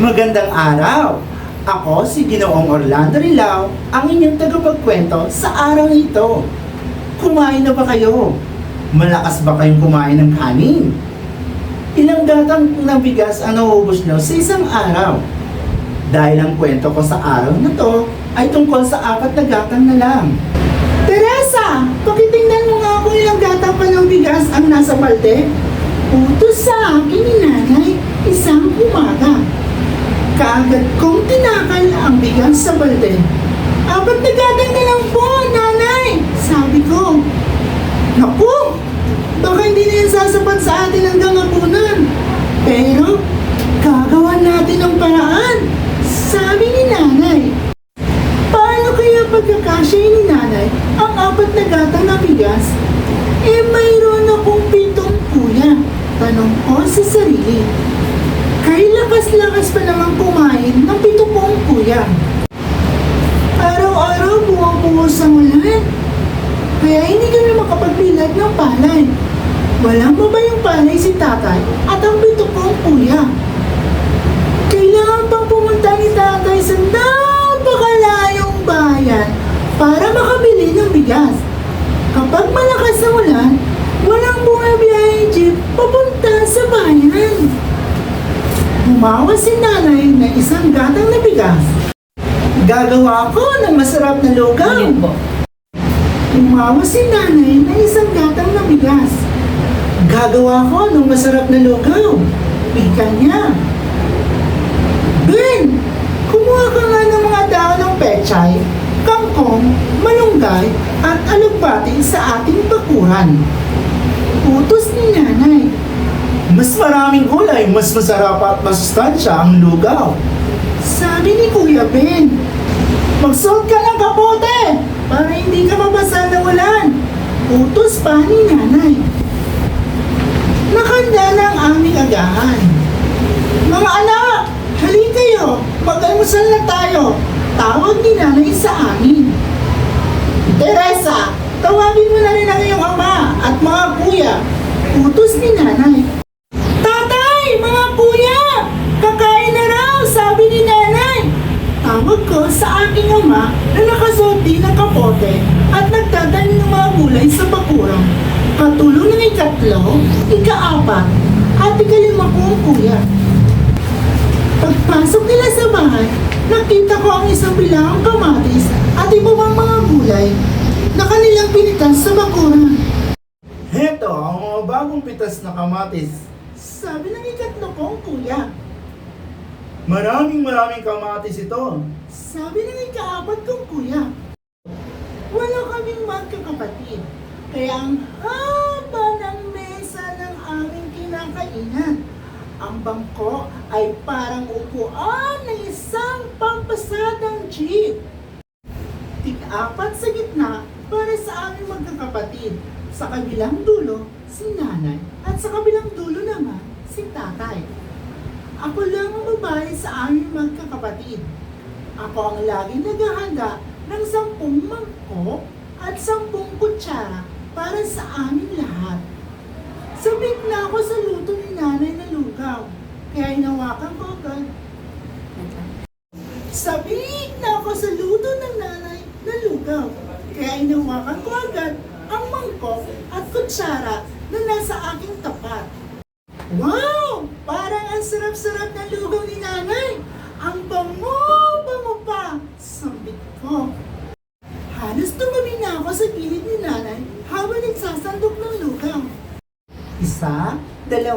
Magandang araw! Ako si Ginoong Orlando Rilao, ang inyong tagapagkwento sa araw nito. Kumain na ba kayo? Malakas ba kayong kumain ng kanin? Ilang gatang ng bigas ang nauubos nyo sa isang araw? Dahil ang kwento ko sa araw na to ay tungkol sa 4 na gatang na lang. Teresa! Pakitingnan mo nga kung ilang gatang pa ng bigas ang nasa balde. Utos sa akin ni nanay isang umaga. Kaagad kong tinakal ang bigas sa balde. 4 na gatang na lang po, nanay! Sabi ko. Naku! Baka hindi na yan sasapat sa atin hanggang hapunan. Pero, gagawa natin ang paraan. Sabi ni nanay. Paano kaya pagkakasya ni nanay ang 4 na gatang na bigas? Mayroon akong 7 kuya. Tanong ko sa sarili. Kay lakas-lakas pa naman kumain ng 7 kuya. Araw-araw buwang-buwos ang ulan. Kaya hindi kami makapagbilad ng palay. Walang mabayang palay si tatay at ang 7 kuya. Kailangan pang pumunta ni tatay sa napakalayong bayan para makabili ng bigas. Kapag malakas ang ulan, walang bumabiyaheng jeep papunta sa bayan. Humawa si nanay na isang gatang na bigas. Gagawa ko ng masarap na lugaw. Humawa si nanay na isang gatang na bigas. Gagawa ko ng masarap na lugaw. Ika niya. Ben, kumuha ka nga ng mga dahon ng pechay, kangkong, malunggay, at alugbati sa ating bakuran. Utos ni nanay. Mas maraming gulay, mas masarap at masustansya ang lugaw. Sabi ni Kuya Ben. Magsuot ka ng kapote para hindi ka mabasa ng ulan. Utos pa ni nanay. Nakanda na ang aming agahan. Mga anak, halika kayo, mag-almusal na tayo. Tawag ni nanay sa amin. Teresa, tawagin mo na rin ang iyong ama at mga kuya. Utos ni nanay. Tatay, mga kuya, kakain na raw, sabi ni nanay. Tawag ko sa aking ama na nakasuot din ng kapote at nagtatanim ng mga gulay sa bakurang. Katulong ng 3, 4, at 5 kong kuya. Pagpasok nila sa bahay, nakita ko ang isang bilangang kamatis at iba pang mga gulay na kanilang pinitas sa bakuran. Heto ang mga bagong pitas na kamatis, sabi ng 3 kong kuya. Maraming kamatis ito, sabi ng 4 kong kuya. Wala kaming magkakapatid, kaya ang haba ng mesa ng aming kinakainan. Ang bangko ay parang upuan ng isang pampasadang jeep. Tig-4 sa gitna para sa aming magkakapatid. Sa kabilang dulo, si nanay at sa kabilang dulo naman, si tatay. Ako lang ang babae sa aming magkakapatid. Ako ang laging naghahanda ng 10 mangkok at 10 kutsara para sa amin lahat. Sabik na ako sa luto ni nanay na lugaw, kaya hinawakan ko agad. Sabik na ako sa luto ng nanay na lugaw, kaya hinawakan ko agad ang mangkok at kutsara na nasa aking tapat. Wow! Parang ang sarap-sarap na lugaw ni nanay! Ang bango-bango pa! Sambit ko. Halos tumabi na ako sa gilid ni nanay habang nagsasandok ng lugaw. 1, 2, 3,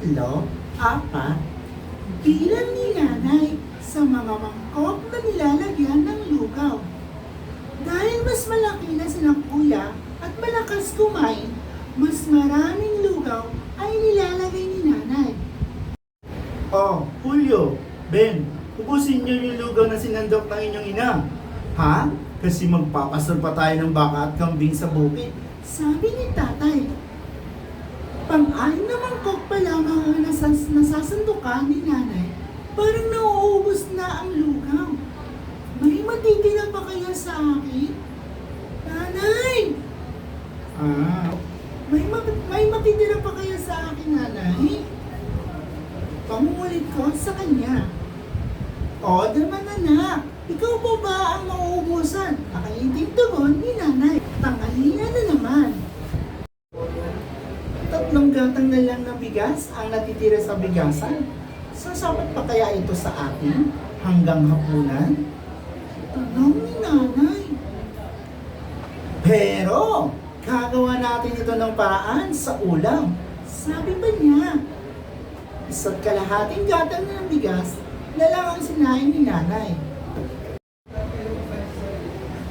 4, bilang ni nanay sa mga mangkok na nilalagyan ng lugaw. Dahil mas malaki na silang kuya at malakas kumain, mas maraming lugaw ay nilalagay ni nanay. Oh, Julio, Ben, ubusin niyo yung lugaw na sinandok ng inyong ina. Ha? Kasi magpapasol pa tayo ng baka at kambing sa bukid. Sabi ni tatay. Pang-anim na mangkok pa lamang ang nasasandukan ni nanay. Parang nauubos na ang lugaw. May matitira pa kaya sa akin? Nanay! May matitira pa kaya sa akin, nanay? pangungulit ko sa kanya. O, naman anak, ikaw pa ba ang mauubusan? Nakaiting tugon ni nanay. Tanghalian na naman. 3 gatang na lang ng bigas ang natitira sa bigasan. Sasapat pa kaya ito sa atin hanggang hapunan? Tanong ni nanay. Pero, gagawa natin ito ng paraan sa ulam. Sabi pa niya. 1 kalahating gatang na ng bigas na lang ang sinain ni nanay.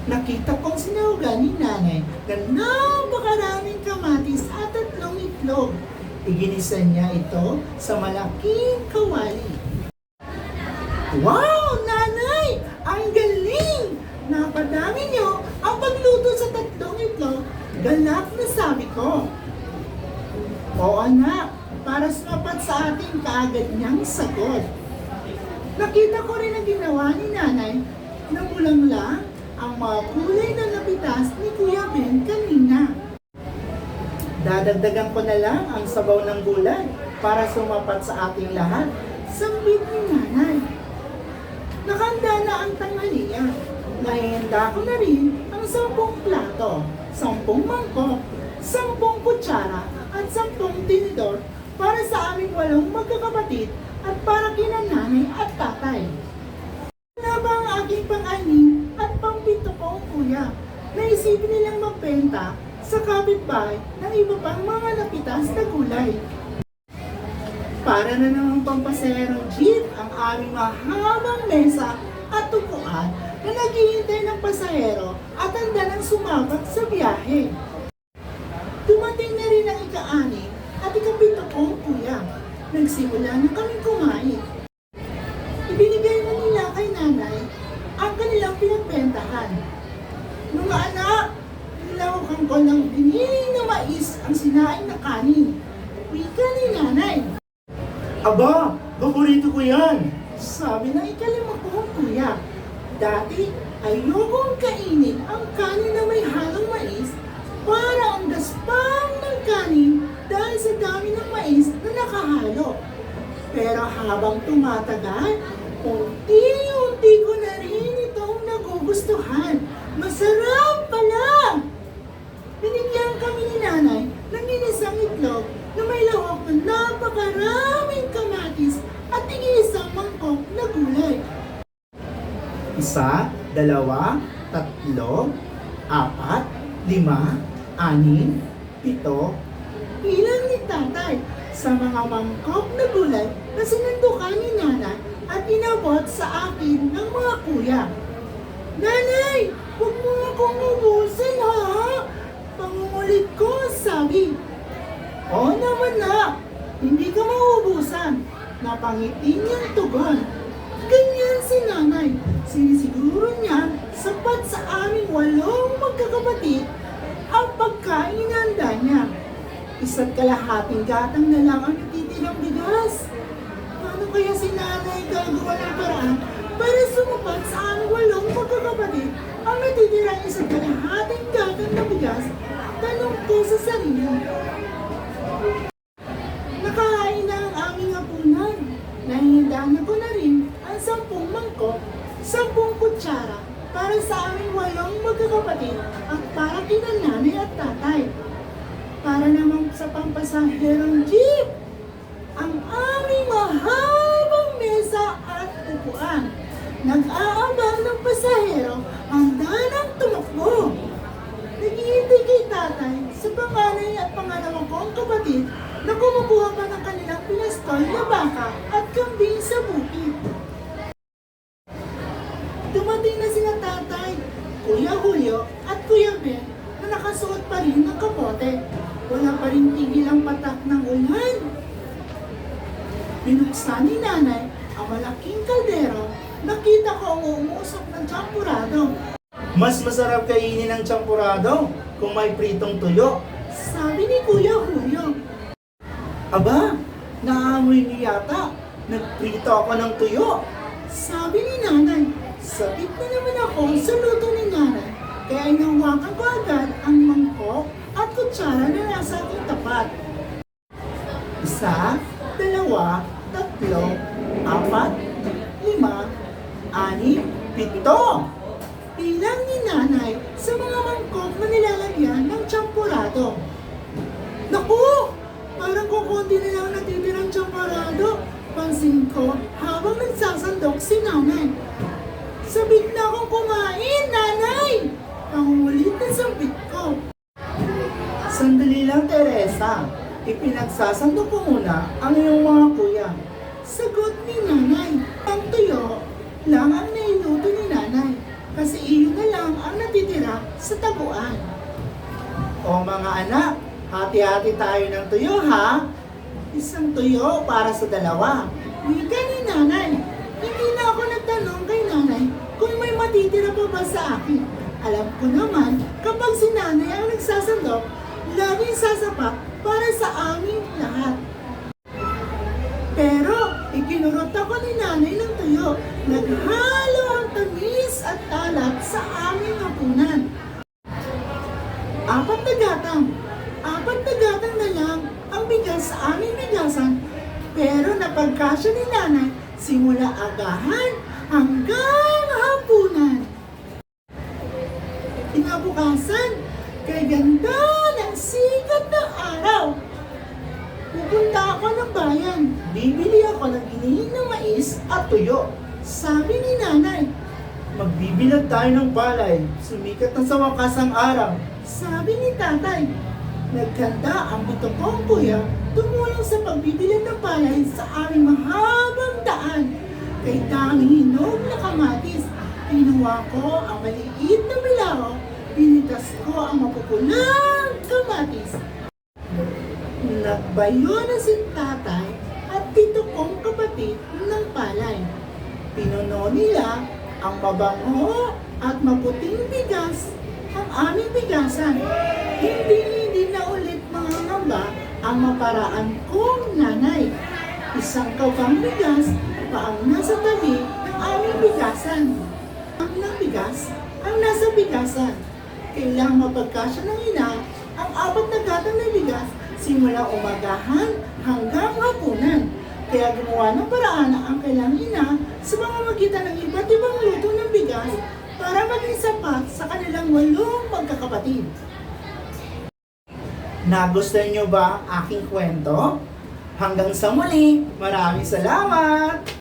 Nakita kong sinahugan ni nanay na napakaraming kamatis at 3 itlog. Iginisa niya ito sa malaking kawali. Wow, nanay! Ang galing! Napadami niyo ang pagluto sa 3 itlog. Galak na sabi ko. Oo anak, para sumapat sa atin kaagad niyang sagot. Nakita ko rin ang ginawa ni nanay na kulang lang ang mga kulay na napitas ni Kuya Ben kanina. Dadagdagan ko na lang ang sabaw ng gulay para sumapat sa ating lahat. Sambit ni nanay. Nakanda na ang tanghalian. Nahihanda ko na rin ang 10 plato, 10 mangkok, 10 kutsara at 10 tinidor para sa aming 8 magkakapatid at para kina nanay at tatay. Na ba ang aking pang-anim at pang-7 kong kuya? Naisipin nilang magbenta sa kapitbahay ng iba pang mga napitas na gulay. Para na namang pampaserong jeep ang aming mahabang mesa at upuan na naghihintay ng pasahero at handa ng sumabat sa biyahe. Dumating na rin ang ika-6 at ika-7 kong kuya. Nagsimula na kaming kumain. Ibinigay na nila kay nanay ang kanilang pinagbentahan. Mga anak, nilawakan ko ng biniling na mais ang sinaing na kanin. Wika ni nanay. Aba, paborito ko yan! Sabi ng ika-5 kong kuya. Dati, ayokong kainin ang kanin na may halong mais para ang gaspang ng kanin dahil sa dami ng mais na nakahalo. Pero habang tumatagal, unti-unti ko na rin itong nagugustuhan. Masarap pala! Binigyan kami ni nanay ng ginisang itlog na may lawak na napakaraming kamatis at igisang mangkok na gulay. 1, 2, 3, 4, 5, 6, 7, 7. Ilan ni tatay sa mga mangkok na gulay na sinundukan ni nanay at inabot sa akin ng mga kuya. Nanay, huwag mo akong ubusin ha! Pangungulit ko, sabi. Oo naman na, hindi ka mauubusan. Napangiti niyang tugon. Ganyan si nanay. Sinisiguro niya sapat sa aming 8 magkakapatid ang pagkain na handa niya. 1 kalahating gatang na lang ang natitirang bigas. Paano kaya si nanay gagawa ng paraan para sumapat sa aming 8 magkakapatid ang natitirang 1 kalahating gatang na bigas? Tanong ko sa sarili. Nakahain na ang aming hapunan. Nahihindahan ko na rin ang 10 mangkok, 10 kutsara para sa aming 8 magkakapatid at para kina nanay at tatay. Para naman sa pampasaherong jeep, ang aming mahabang mesa at upuan. Nag-aabang ng pasahero handa ng tumakbo. Naghihintay kay tatay sa panganay at pangalawa kong kapatid na kumukuha pa ng kanilang pinastol na baka at kambing sa bukid. Dumating na sila tatay, Kuya Julio at Kuya Ben na nakasuot pa rin ng kapote. Wala pa rin tigil ang patak ng ulan. Binuksan ni nanay ang malaking kaldero. Nakita ko ang umusok ng champurado. Mas masarap kainin ng champurado kung may pritong tuyo, sabi ni Kuya Julio. Aba, naamoy niyo yata. Nagprito ako ng tuyo, sabi ni nanay. Sabit na naman ako sa luto ni nanay, kaya inawakan ko agad ang mangkok at kutsara na nasa aking tapat. 1, 2, 3, 4, 5, 6, Teresa, ipinagsasando ko muna ang iyong mga kuya. Sagot ni nanay, ang tuyo lang ang nailuto ni nanay, kasi iyon na lang ang natitira sa taguan. O mga anak, hati-hati tayo ng tuyo ha. Isang tuyo para sa dalawa. Wika ni nanay. Hindi na ako nagtanong kay nanay kung may matitira pa ba sa akin. Alam ko naman, kapag si nanay ang nagsasandok, laging sasapak para sa aming lahat. Pero, ikinurot ako ni nanay ng tuyo. Naghalo ang tamis at alat sa aming hapunan. Apat na gatang na lang ang bigas sa aming bigasan. Pero napagkasya ni nanay simula agahan hanggang hapunan. Kinabukasan, kay ganda ng sikat ng araw. Pupunta ako ng bayan. Bibili ako ng inihin ng mais at tuyo. Sabi ni nanay, magbibilad tayo ng palay. Sumikat na sa wakas ang araw. Sabi ni tatay, nagkanta ang buto kong kuya tumulong sa pagbibilad ng palay sa aming mahabang daan. Kay daming hinog na kamatis, kinuha ko ang maliit na bilao, pinitas ko ang mapupulang kamatis. Nagbayo na si tatay at tito kong kapatid ng palay. Pinuno nila ang mabango at maputing bigas ang aming bigasan. Hindi na ulit mga ngamba ang maparaan kong nanay. Isang kawang bigas pa ang nasa tabi ng aming bigasan. Ang ng bigas ang nasa bigasan. Kailang mapagkasya ng ina ang apat na gatang na bigas simula umagahan hanggang hapunan. Kaya gumawa ng paraan ang kailang ina sa mga magitan ng iba't ibang luto ng bigas para maging sapat sa kanilang 8 magkakapatid. Nagustuhan niyo ba ang aking kwento? Hanggang sa muli, maraming salamat!